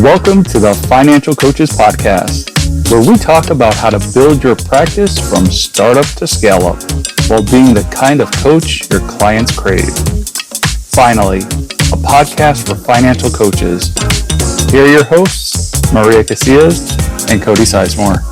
Welcome to the Financial Coaches Podcast, where we talk about how to build your practice from startup to scale up while being the kind of coach your clients crave. Finally, a podcast for financial coaches. Here are your hosts, Maria Casillas and Cody Sizemore.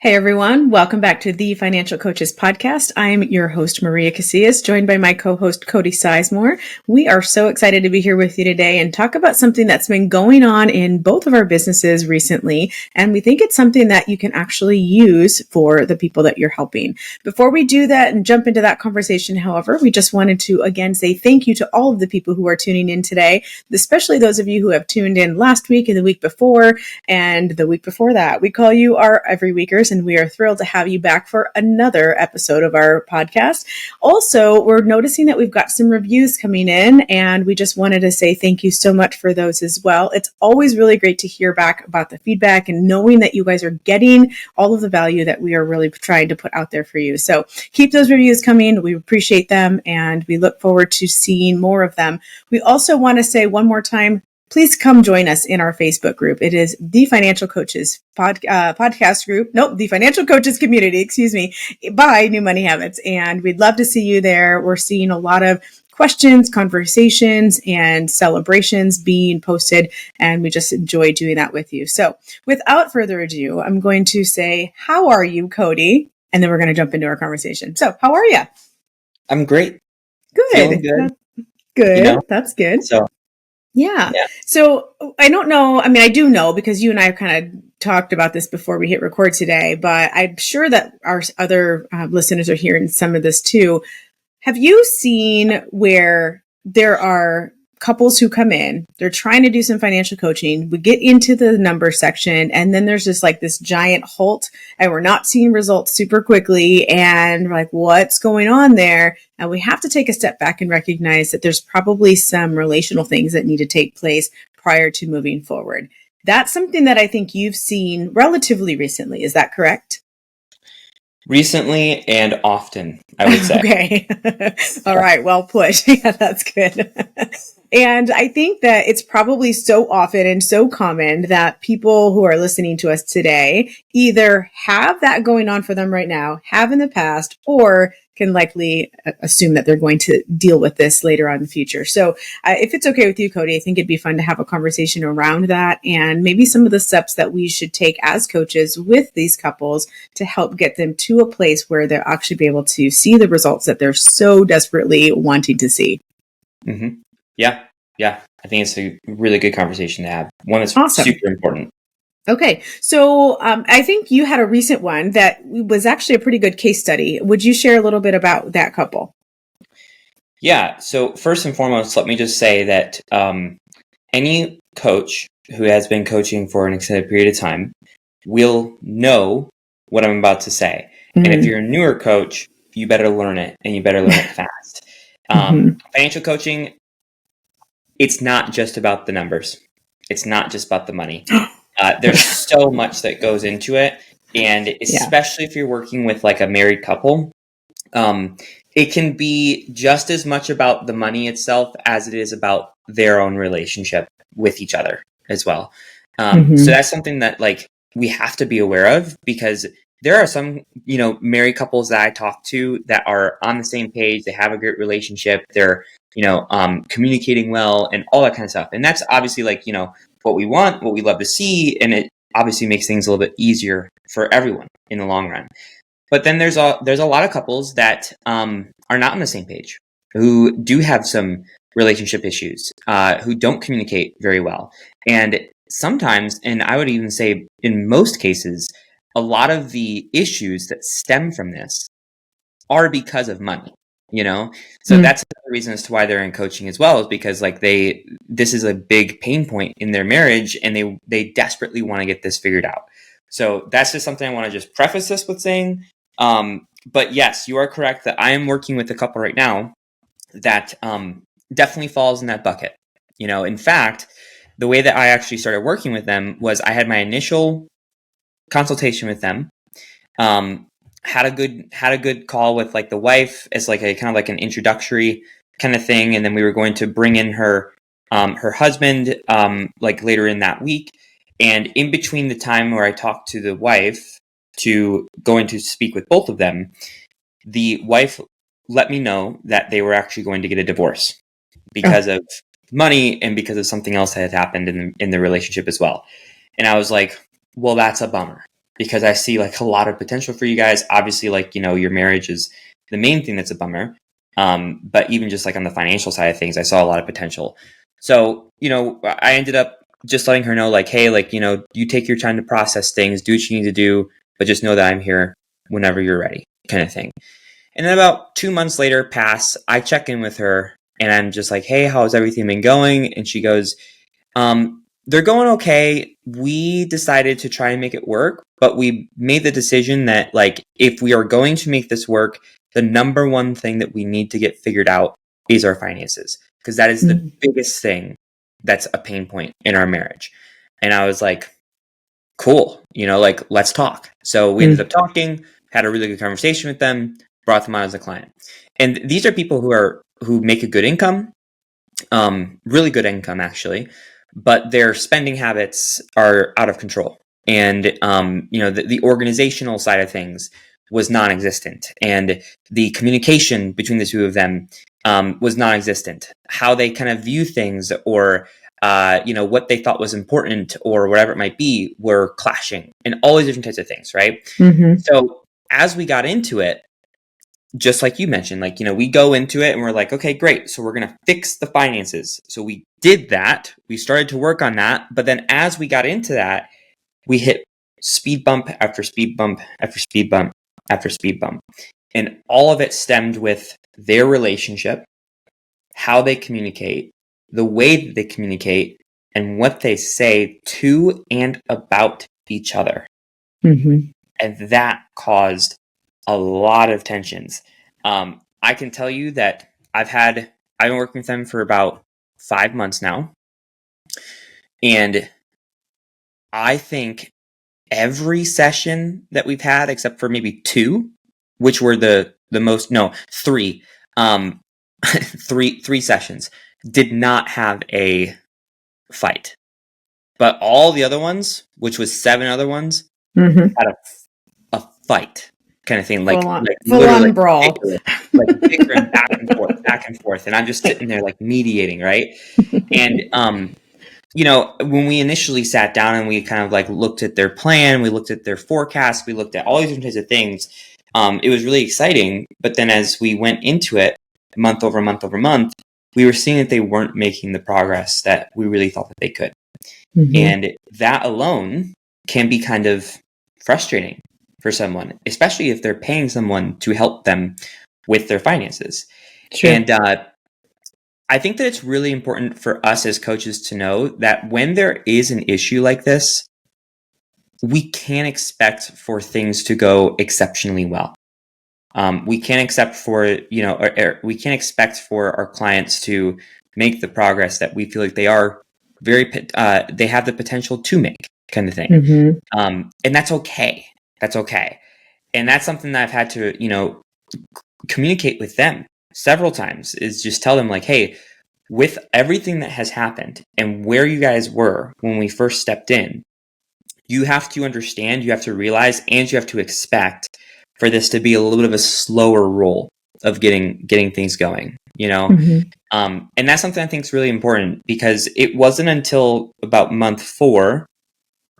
Hey everyone, welcome back to the Financial Coaches Podcast. I'm your host, Maria Casillas, joined by my co-host, Cody Sizemore. We are so excited to be here with you today and talk about something that's been going on in both of our businesses recently, and we think it's something that you can actually use for the people that you're helping. Before we do that and jump into that conversation, however, we just wanted to again say thank you to all of the people who are tuning in today, especially those of you who have tuned in last week and the week before and the week before that. We call you our every weekers, and we are thrilled to have you back for another episode of our podcast. Also, we're noticing that we've got some reviews coming in, and we just wanted to say thank you so much for those as well. It's always really great to hear back about the feedback and knowing that you guys are getting all of the value that we are really trying to put out there for you. So keep those reviews coming. We appreciate them, and we look forward to seeing more of them. We also want to say one more time, please come join us in our Facebook group. It is the Financial Coaches podcast group. Nope, the Financial Coaches community, by New Money Habits. And we'd love to see you there. We're seeing a lot of questions, conversations, and celebrations being posted, and we just enjoy doing that with you. So without further ado, I'm going to say, how are you, Cody? And then we're going to jump into our conversation. So how are you? I'm great. Good. Feeling good. Good. You know? That's good. Yeah. So I don't know. I mean, I do know because you and I have kind of talked about this before we hit record today, but I'm sure that our other listeners are hearing some of this too. Have you seen where there are couples who come in, they're trying to do some financial coaching, we get into the number section, and then there's just like this giant halt, and we're not seeing results super quickly, and we're like, what's going on there? And we have to take a step back and recognize that there's probably some relational things that need to take place prior to moving forward. That's something that I think you've seen relatively recently. Is that correct? Recently and often, I would say. Okay. All right. Well put. Yeah, that's good. And I think that it's probably so often and so common that people who are listening to us today either have that going on for them right now, have in the past, or can likely assume that they're going to deal with this later on in the future. So if it's okay with you, Cody, I think it'd be fun to have a conversation around that and maybe some of the steps that we should take as coaches with these couples to help get them to a place where they'll actually be able to see the results that they're so desperately wanting to see. Mm-hmm. Yeah. I think it's a really good conversation to have. One that's awesome. Super important. Okay. So I think you had a recent one that was actually a pretty good case study. Would you share a little bit about that couple? Yeah. So first and foremost, let me just say that any coach who has been coaching for an extended period of time will know what I'm about to say. Mm-hmm. And if you're a newer coach, you better learn it, and you better learn it fast. Financial coaching, it's not just about the numbers. It's not just about the money. There's so much that goes into it. And especially if you're working with like a married couple, it can be just as much about the money itself as it is about their own relationship with each other as well. So that's something that like we have to be aware of, because there are some, married couples that I talk to that are on the same page. They have a great relationship. They're, communicating well and all that kind of stuff. And that's obviously like, what we want, what we love to see. And it obviously makes things a little bit easier for everyone in the long run. But then there's a lot of couples that are not on the same page, who do have some relationship issues, who don't communicate very well. And sometimes, and I would even say in most cases, a lot of the issues that stem from this are because of money, So that's the reason as to why they're in coaching as well, is because like this is a big pain point in their marriage, and they desperately want to get this figured out. So that's just something I want to just preface this with saying. But yes, you are correct that I am working with a couple right now that definitely falls in that bucket. In fact, the way that I actually started working with them was I had my initial consultation with them, had a good call with like the wife as like a kind of like an introductory kind of thing, and then we were going to bring in her her husband, like later in that week. And in between the time where I talked to the wife to going to speak with both of them, the wife let me know that they were actually going to get a divorce because of money and because of something else that had happened in the relationship as well. And I was like, well, that's a bummer because I see like a lot of potential for you guys. Obviously, like, you know, your marriage is the main thing that's a bummer. But even just like on the financial side of things, I saw a lot of potential. So, you know, I ended up just letting her know like, hey, like, you know, you take your time to process things, do what you need to do, but just know that I'm here whenever you're ready, kind of thing. And then about 2 months later pass, I check in with her and I'm just like, hey, how's everything been going? And she goes, they're going okay. We decided to try and make it work, but we made the decision that like, if we are going to make this work, the number one thing that we need to get figured out is our finances, because that is the biggest thing that's a pain point in our marriage. And I was like, cool, you know, like, let's talk. So we ended up talking, had a really good conversation with them, brought them on as a client. And these are people who make a good income, really good income actually, but their spending habits are out of control. And, you know, the organizational side of things was non-existent. And the communication between the two of them was non-existent. How they kind of view things or, you know, what they thought was important or whatever it might be were clashing and all these different types of things, right? So as we got into it, just like you mentioned, like, you know, we go into it and we're like, okay, great. So we're going to fix the finances. So we did that. We started to work on that. But then as we got into that, we hit speed bump after speed bump after speed bump after speed bump. And all of it stemmed with their relationship, how they communicate, the way that they communicate, and what they say to and about each other. And that caused a lot of tensions. I can tell you that I've been working with them for about 5 months now. And I think every session that we've had, except for maybe 2, which were the most, no, 3, three sessions did not have a fight. But all the other ones, which was 7 other ones, had a fight kind of thing, like full-on brawl, like bickering back and forth, and I'm just sitting there like mediating, right? And you know, when we initially sat down and we kind of like looked at their plan, we looked at their forecast, we looked at all these different types of things. It was really exciting, but then as we went into it, month over month over month, we were seeing that they weren't making the progress that we really thought that they could. And that alone can be kind of frustrating for someone, especially if they're paying someone to help them with their finances. Sure. And I think that it's really important for us as coaches to know that when there is an issue like this, we can't expect for things to go exceptionally well. We can't expect for, you know, we can't expect for our clients to make the progress that we feel like they are they have the potential to make, kind of thing. And that's okay. That's okay. And that's something that I've had to, you know, communicate with them several times, is just tell them like, hey, with everything that has happened and where you guys were when we first stepped in, you have to understand, you have to realize, and you have to expect for this to be a little bit of a slower roll of getting things going, you know? And that's something I think is really important, because it wasn't until about month 4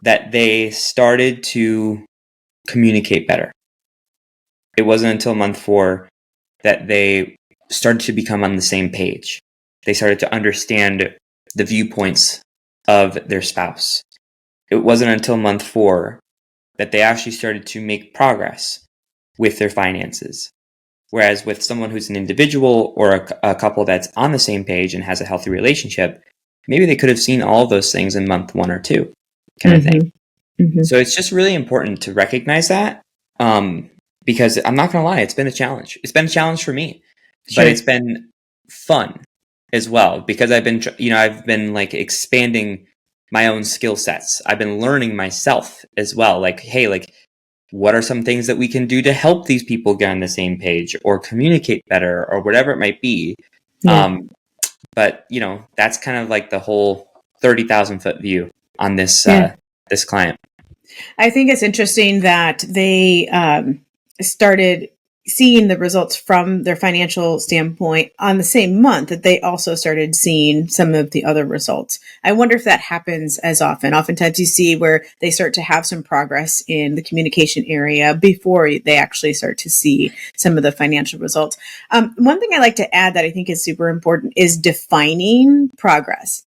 that they started to communicate better. It wasn't until month 4 that they started to become on the same page. They started to understand the viewpoints of their spouse. It wasn't until month 4 that they actually started to make progress with their finances. Whereas with someone who's an individual or a couple that's on the same page and has a healthy relationship, maybe they could have seen all of those things in month 1 or 2, kind of thing. So it's just really important to recognize that, because I'm not going to lie, it's been a challenge. It's been a challenge for me, but it's been fun as well, because I've been like expanding my own skill sets. I've been learning myself as well. Like, hey, like, what are some things that we can do to help these people get on the same page or communicate better or whatever it might be? But, that's kind of like the whole 30,000 foot view on this, this client. I think it's interesting that they started seeing the results from their financial standpoint on the same month that they also started seeing some of the other results. I wonder if that happens as often. Oftentimes you see where they start to have some progress in the communication area before they actually start to see some of the financial results. One thing I like to add that I think is super important is defining progress.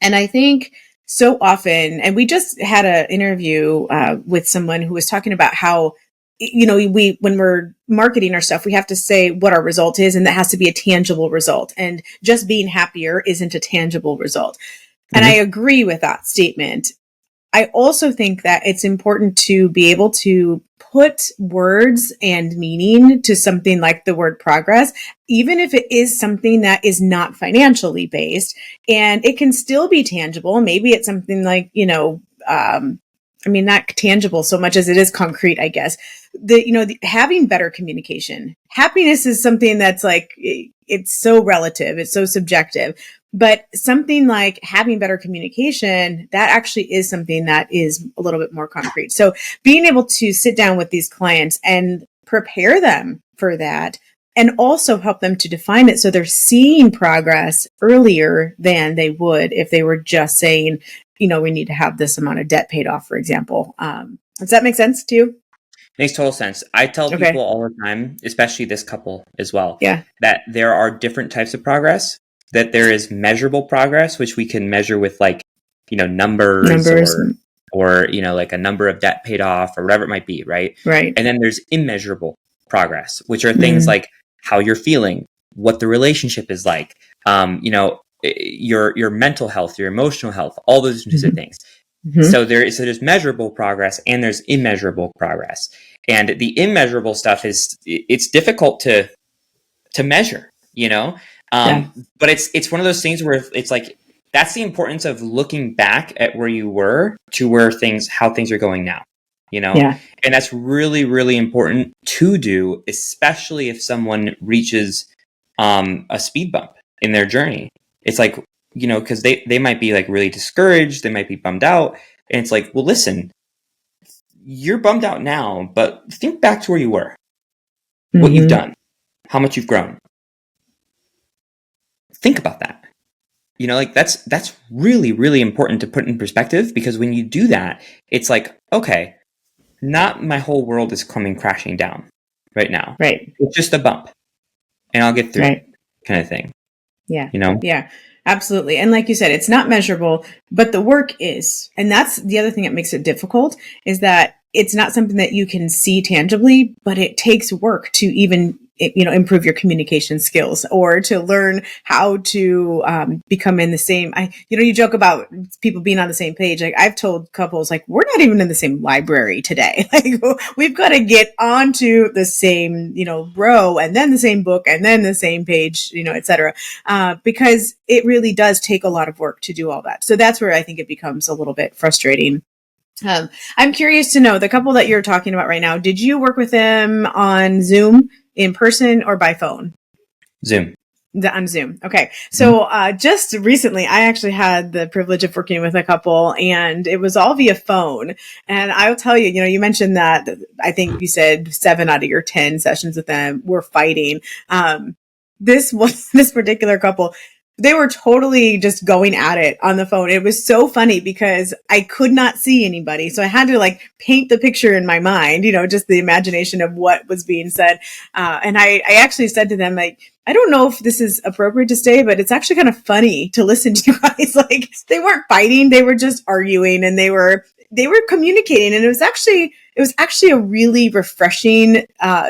And I think so often, and we just had an interview with someone who was talking about how, when we're marketing our stuff, we have to say what our result is, and that has to be a tangible result. And just being happier isn't a tangible result. Mm-hmm. And I agree with that statement. I also think that it's important to be able to put words and meaning to something like the word progress, even if it is something that is not financially based, and it can still be tangible. Maybe it's something like, not tangible so much as it is concrete, I guess. Having better communication. Happiness is something that's like, it's so relative, it's so subjective. But something like having better communication, that actually is something that is a little bit more concrete. So being able to sit down with these clients and prepare them for that, and also help them to define it so they're seeing progress earlier than they would if they were just saying, we need to have this amount of debt paid off, for example. Does that make sense to you? Makes total sense. I tell people all the time, especially this couple as well, that there are different types of progress, that there is measurable progress, which we can measure with numbers. Or like a number of debt paid off or whatever it might be. Right. And then there's immeasurable progress, which are things like how you're feeling, what the relationship is like, your mental health, your emotional health, all those types of things. Mm-hmm. So there's measurable progress and there's immeasurable progress. And the immeasurable stuff it's difficult to measure, but it's one of those things where it's like, that's the importance of looking back at where you were to how things are going now, and that's really, really important to do, especially if someone reaches a speed bump in their journey. It's like, because they might be like really discouraged, they might be bummed out, and it's like, well, listen, you're bummed out now, but think back to where you were, what you've done, how much you've grown. Think about that. That's really, really important to put in perspective, because when you do that, it's like, okay, not my whole world is coming crashing down right now. Right. It's just a bump and I'll get through it, kind of thing. Yeah. Yeah, absolutely. And like you said, it's not measurable, but the work is. And that's the other thing that makes it difficult, is that it's not something that you can see tangibly, but it takes work to even improve your communication skills, or to learn how to become in the same. You joke about people being on the same page. Like, I've told couples, like, we're not even in the same library today. Like, we've got to get onto the same row, and then the same book, and then the same page, et cetera, because it really does take a lot of work to do all that. So that's where I think it becomes a little bit frustrating. I'm curious to know, the couple that you're talking about right now, did you work with them on Zoom, in person, or by phone? Zoom. On Zoom. Okay. So just recently, I actually had the privilege of working with a couple, and it was all via phone. And I'll tell you, you mentioned that I think you said 7 out of your 10 sessions with them were fighting. This particular couple, they were totally just going at it on the phone. It was so funny because I could not see anybody. So I had to paint the picture in my mind, just the imagination of what was being said. And I actually said to them, I don't know if this is appropriate to say, but it's actually kind of funny to listen to you guys. They weren't fighting. They were just arguing, and they were communicating. And it was actually a really refreshing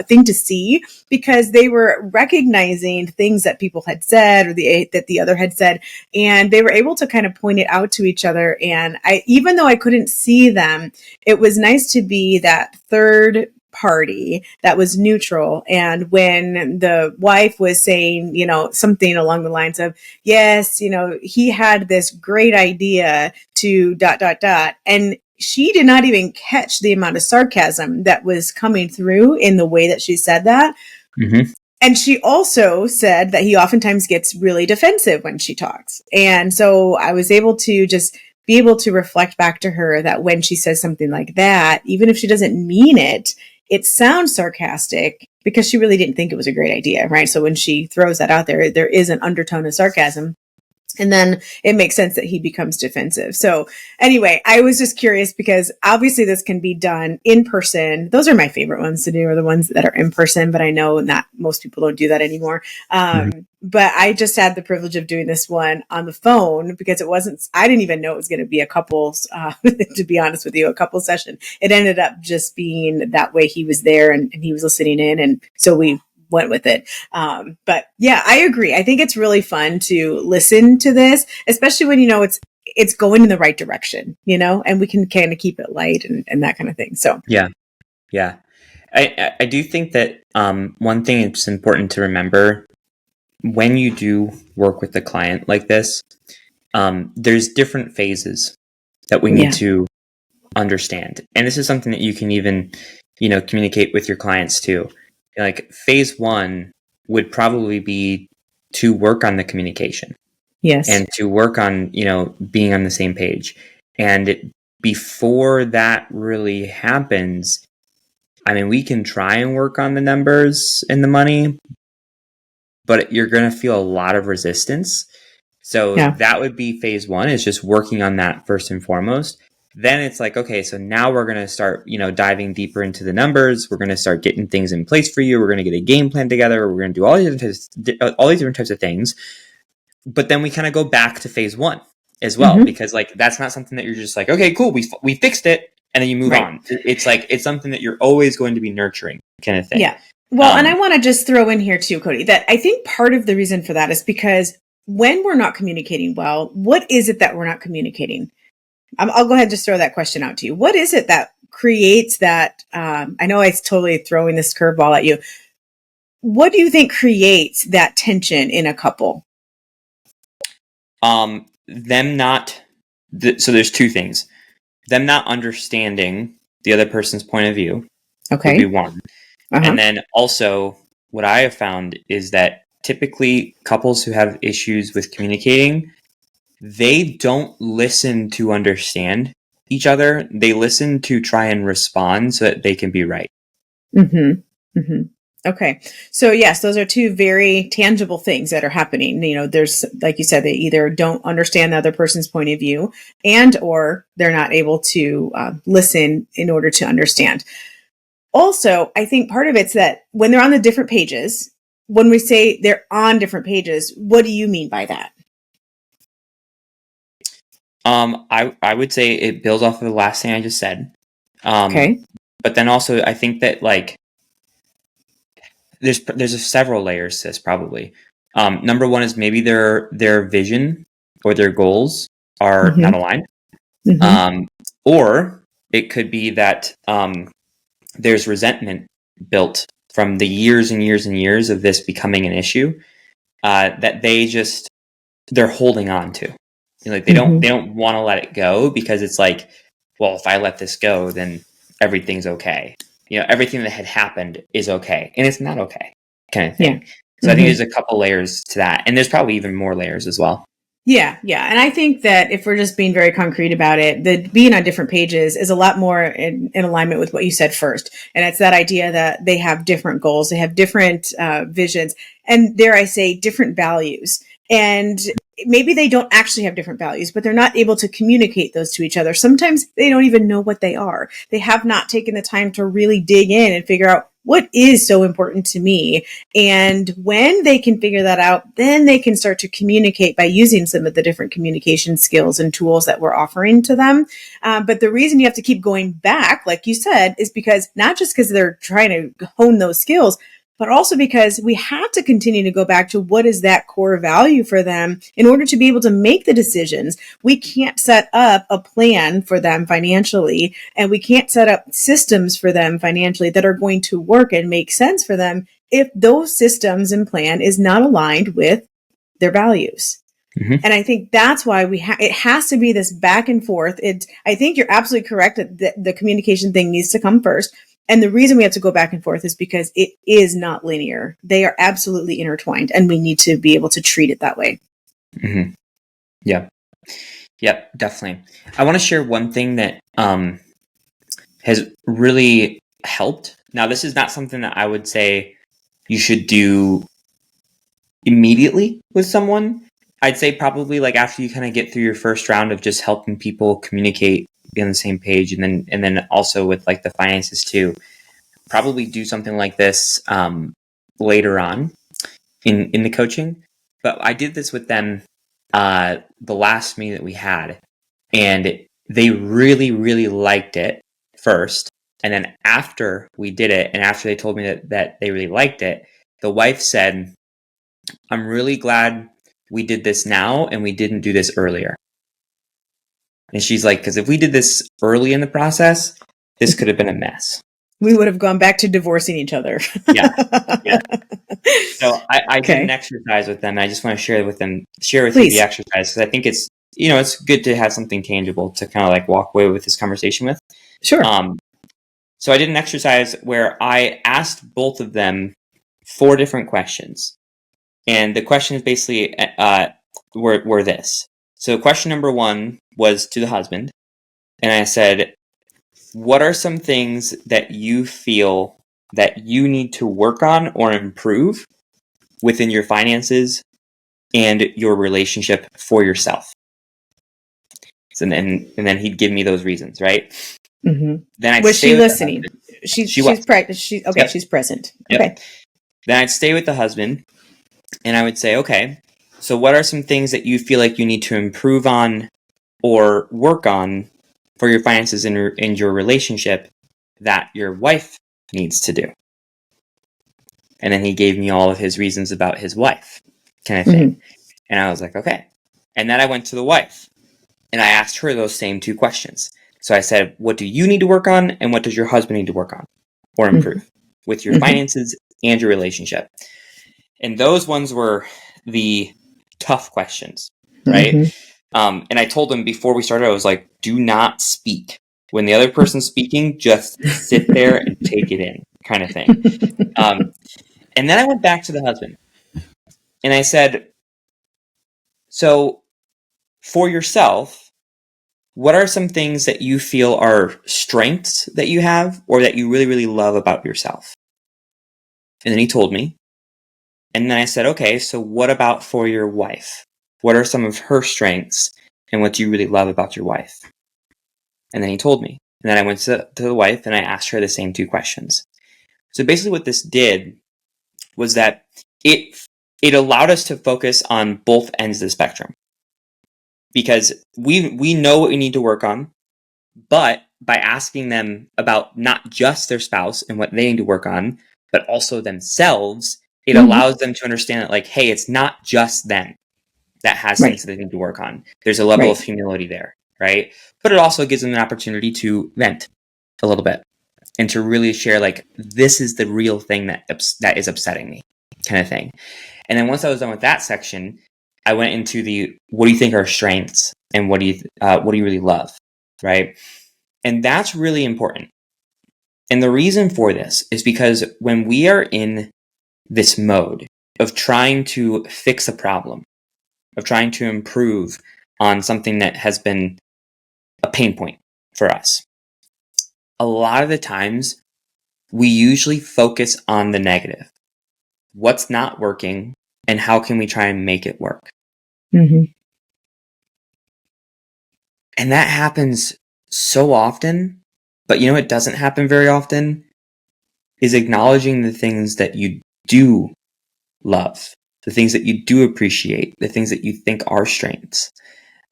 thing to see, because they were recognizing things that people had said, or that the other had said, and they were able to kind of point it out to each other. And even though I couldn't see them, it was nice to be that third party that was neutral. And when the wife was saying, something along the lines of, yes, he had this great idea to ... And she did not even catch the amount of sarcasm that was coming through in the way that she said that. Mm-hmm. And she also said that he oftentimes gets really defensive when she talks. And so I was able to just be able to reflect back to her that when she says something like that, even if she doesn't mean it, it sounds sarcastic because she really didn't think it was a great idea, right? So when she throws that out there, there is an undertone of sarcasm. And then it makes sense that he becomes defensive. So anyway, I was just curious because obviously this can be done in person. Those are my favorite ones to do, are the ones that are in person, but I know not most people don't do that anymore. But I just had the privilege of doing this one on the phone because I didn't even know it was going to be a couples, to be honest with you, a couple session. It ended up just being that way. He was there and he was listening in. And so we went with it. But yeah, I agree. I think it's really fun to listen to this, especially when, it's going in the right direction, and we can kind of keep it light and that kind of thing. So yeah. I do think that one thing it's important to remember when you do work with a client like this, there's different phases that we need to understand. And this is something that you can even, communicate with your clients too. Like phase 1 would probably be to work on the communication. Yes. And to work on, being on the same page. And before that really happens, we can try and work on the numbers and the money, but you're going to feel a lot of resistance. So that would be phase 1, is just working on that first and foremost. Then it's like, okay, so now we're going to start, diving deeper into the numbers. We're going to start getting things in place for you. We're going to get a game plan together. We're going to do all these different types of things. But then we kind of go back to phase 1 as well, because that's not something that you're just like, okay, cool, we fixed it, and then you move on. It's like, it's something that you're always going to be nurturing, kind of thing. Yeah. Well, and I want to just throw in here too, Cody, that I think part of the reason for that is because when we're not communicating well, what is it that we're not communicating? I'll go ahead and just throw that question out to you. What is it that creates that? I know I'm totally throwing this curveball at you. What do you think creates that tension in a couple? So there's two things. Them not understanding the other person's point of view would be one. And then also what I have found is that typically couples who have issues with communicating, they don't listen to understand each other. They listen to try and respond so that they can be right. Okay. So yes, those are two very tangible things that are happening. There's, like you said, they either don't understand the other person's point of view or they're not able to listen in order to understand. Also, I think part of it's that when they're on the different pages, when we say they're on different pages, what do you mean by that? I would say it builds off of the last thing I just said. Okay. But then also I think that there's several layers to this probably. Number one is maybe their vision or their goals are not aligned. Or it could be that there's resentment built from the years and years and years of this becoming an issue that they're holding on to. They don't want to let it go because it's like, well, if I let this go, then everything's okay. Everything that had happened is okay, and it's not okay, kind of thing. So I think there's a couple layers to that, and there's probably even more layers as well. Yeah. And I think that if we're just being very concrete about it, the being on different pages is a lot more in alignment with what you said first. And it's that idea that they have different goals, they have different visions, and dare I say, different values. And maybe they don't actually have different values, but they're not able to communicate those to each other. Sometimes they don't even know what they are. They have not taken the time to really dig in and figure out what is so important to me. And when they can figure that out, then they can start to communicate by using some of the different communication skills and tools that we're offering to them. But the reason you have to keep going back, like you said, is because not just because they're trying to hone those skills, but also because we have to continue to go back to what is that core value for them in order to be able to make the decisions. We can't set up a plan for them financially, and we can't set up systems for them financially that are going to work and make sense for them if those systems and plan is not aligned with their values. And I think that's why it has to be this back and forth. I think you're absolutely correct that the communication thing needs to come first. And the reason we have to go back and forth is because it is not linear. They are absolutely intertwined, and we need to be able to treat it that way. Mm-hmm. Yeah. Yep, definitely. I want to share one thing that has really helped. Now, this is not something that I would say you should do immediately with someone. I'd say probably like after you kind of get through your first round of just helping people communicate, be on the same page, and then also with like the finances too. Probably do something like this later on in the coaching. But I did this with them the last meeting that we had, and they really, really liked it first. And then after we did it, and after they told me that they really liked it, the wife said, "I'm really glad we did this now and we didn't do this earlier." And she's like, because if we did this early in the process, this could have been a mess. We would have gone back to divorcing each other. Yeah. So I did an exercise with them. I just want to share with you the exercise, because I think it's, it's good to have something tangible to kind of like walk away with this conversation with. Sure. So I did an exercise where I asked both of them 4 different questions. And the questions basically were this. So question number 1 was to the husband. And I said, what are some things that you feel that you need to work on or improve within your finances and your relationship for yourself? And then he'd give me those reasons, right? Mm-hmm. Then was she listening? She's was. Okay, she's present. Yep. Okay. Then I'd stay with the husband, and I would say, okay, so what are some things that you feel like you need to improve on or work on for your finances in your relationship that your wife needs to do? And then he gave me all of his reasons about his wife, kind of thing. Mm-hmm. And I was like, okay. And then I went to the wife, and I asked her those same 2 questions. So I said, what do you need to work on, and what does your husband need to work on or improve with your finances and your relationship? And those ones were the tough questions, right? Mm-hmm. And I told him before we started, I was like, do not speak. When the other person's speaking, just sit there and take it in, kind of thing. And then I went back to the husband, and I said, so for yourself, what are some things that you feel are strengths that you have or that you really, really love about yourself? And then he told me. And then I said, okay, so what about for your wife? What are some of her strengths and what do you really love about your wife? And then he told me. And then I went to the wife and I asked her the same 2 questions. So basically what this did was that it allowed us to focus on both ends of the spectrum. Because we know what we need to work on, but by asking them about not just their spouse and what they need to work on, but also themselves, it allows them to understand that, like, hey, it's not just them that has things that they need to work on. There's a level of humility there, right? But it also gives them an opportunity to vent a little bit and to really share, like, this is the real thing that is upsetting me, kind of thing. And then once I was done with that section, I went into the, what do you think are strengths and what do you really love, right? And that's really important. And the reason for this is because when we are in this mode of trying to fix a problem, of trying to improve on something that has been a pain point for us, a lot of the times we usually focus on the negative. What's not working and how can we try and make it work? Mm-hmm. And that happens so often, but it doesn't happen very often, is acknowledging the things that you do love, the things that you do appreciate, the things that you think are strengths.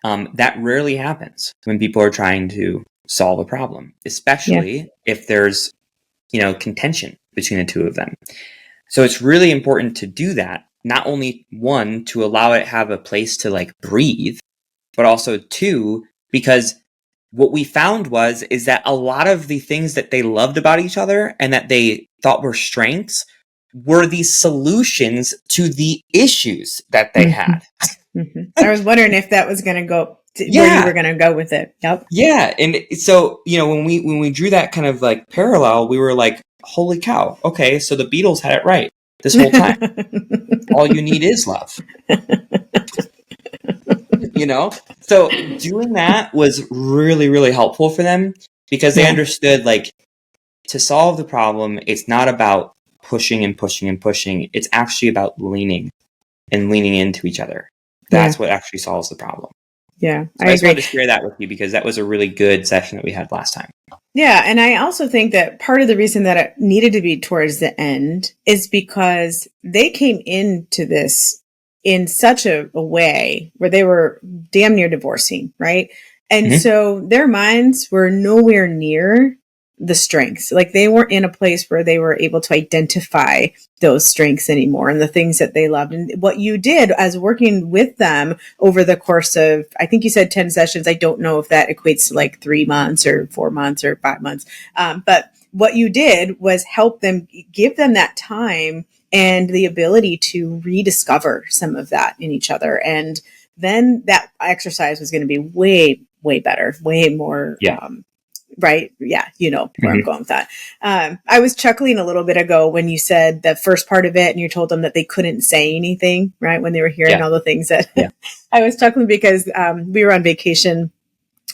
That rarely happens when people are trying to solve a problem, especially if there's, contention between the 2 of them. So it's really important to do that, not only 1, to allow it to have a place to like breathe, but also 2, because what we found is that a lot of the things that they loved about each other and that they thought were strengths were the solutions to the issues that they had. I was wondering if that was going to where you were going to go with it. Yep. Yeah. And so, when we drew that kind of like parallel, we were like, holy cow. Okay. So the Beatles had it right this whole time. All you need is love. So doing that was really, really helpful for them because they understood, like, to solve the problem, it's not about pushing and pushing and pushing. It's actually about leaning into each other. That's what actually solves the problem. Yeah, so I just wanted to share that with you because that was a really good session that we had last time. Yeah, and I also think that part of the reason that it needed to be towards the end is because they came into this in such a way where they were damn near divorcing, right? And so their minds were nowhere near the strengths. Like they weren't in a place where they were able to identify those strengths anymore and the things that they loved. And what you did as working with them over the course of, I think you said 10 sessions. I don't know if that equates to like 3 months or 4 months or 5 months. But what you did was help them, give them that time and the ability to rediscover some of that in each other. And then that exercise was going to be way, way better, way more, right? Yeah. You know where I'm going with that. I was chuckling a little bit ago when you said the first part of it and you told them that they couldn't say anything, right? When they were hearing all the things that I was chuckling because we were on vacation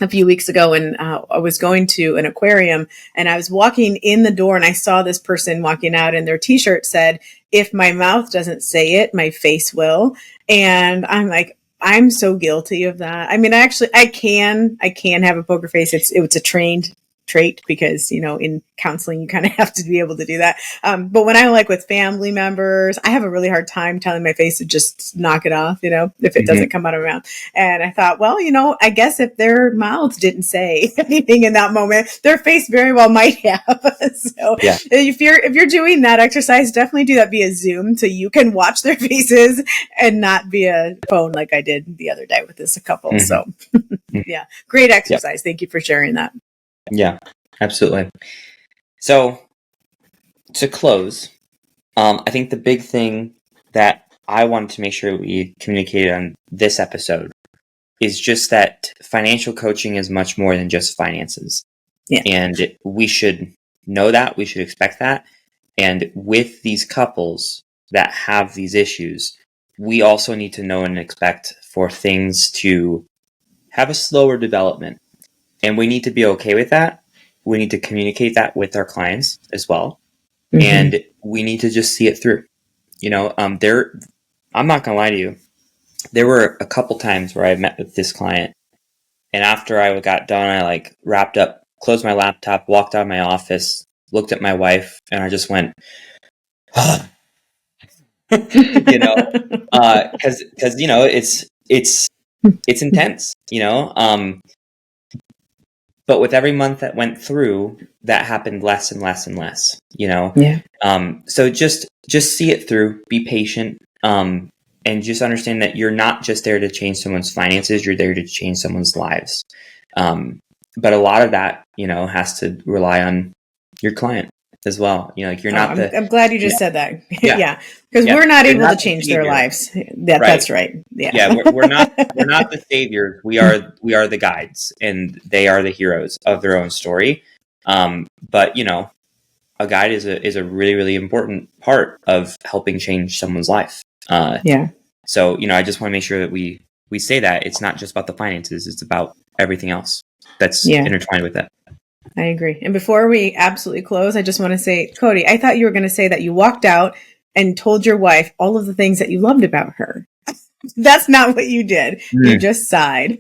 a few weeks ago and I was going to an aquarium and I was walking in the door and I saw this person walking out and their t-shirt said, "If my mouth doesn't say it, my face will." And I'm like, I'm so guilty of that. I mean, I can have a poker face. It's a trained trait because, you know, in counseling, you kind of have to be able to do that. But when I'm like with family members, I have a really hard time telling my face to just knock it off, you know, if it doesn't come out of my mouth. And I thought, well, you know, I guess if their mouths didn't say anything in that moment, their face very well might have. So if you're doing that exercise, definitely do that via Zoom so you can watch their faces and not via phone like I did the other day with this couple. So yeah, great exercise. Thank you for sharing that. Yeah, absolutely. So to close, I think the big thing that I wanted to make sure we communicated on this episode is just that financial coaching is much more than just finances. Yeah. And we should know that, we should expect that. And with these couples that have these issues, we also need to know and expect for things to have a slower development. And we need to be okay with that. We need to communicate that with our clients as well. And we need to just see it through. You know, I'm not going to lie to you. There were a couple times where I met with this client. And after I got done, I like wrapped up, closed my laptop, walked out of my office, looked at my wife, and I just went, you know, because, you know, it's intense, you know, but with every month that went through, that happened less and less and less, you know? Yeah. So just see it through, be patient, and just understand that you're not just there to change someone's finances, you're there to change someone's lives. But a lot of that, you know, has to rely on your client as well. You know, like you're not I'm glad you just said that. Yeah. Because we're not able to change their lives. That's right. Yeah. We're not the saviors. We are the guides, and they are the heroes of their own story. But you know, a guide is a really, really important part of helping change someone's life. So, you know, I just want to make sure that we say that it's not just about the finances, it's about everything else that's intertwined with it. I agree. And before we absolutely close, I just want to say, Cody, I thought you were going to say that you walked out and told your wife all of the things that you loved about her. That's not what you did. You just sighed.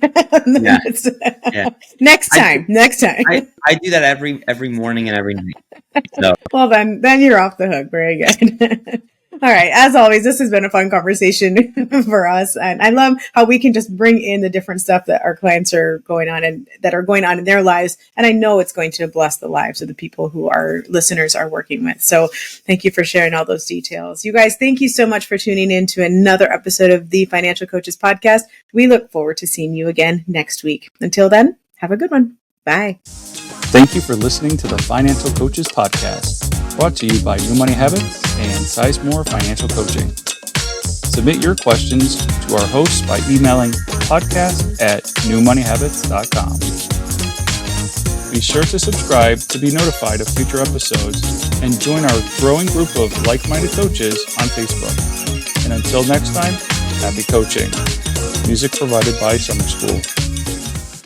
Next time. I do that every morning and every night. So. Well, then you're off the hook. Very good. All right. As always, this has been a fun conversation for us. And I love how we can just bring in the different stuff that our clients are going on and that are going on in their lives. And I know it's going to bless the lives of the people who our listeners are working with. So thank you for sharing all those details. You guys, thank you so much for tuning in to another episode of the Financial Coaches Podcast. We look forward to seeing you again next week. Until then, have a good one. Bye. Thank you for listening to the Financial Coaches Podcast, brought to you by New Money Habits and Sizemore Financial Coaching. submit your questions to our hosts by emailing podcast@newmoneyhabits.com. Be sure to subscribe to be notified of future episodes and join our growing group of like-minded coaches on Facebook. And until next time, happy coaching. Music provided by Summer School.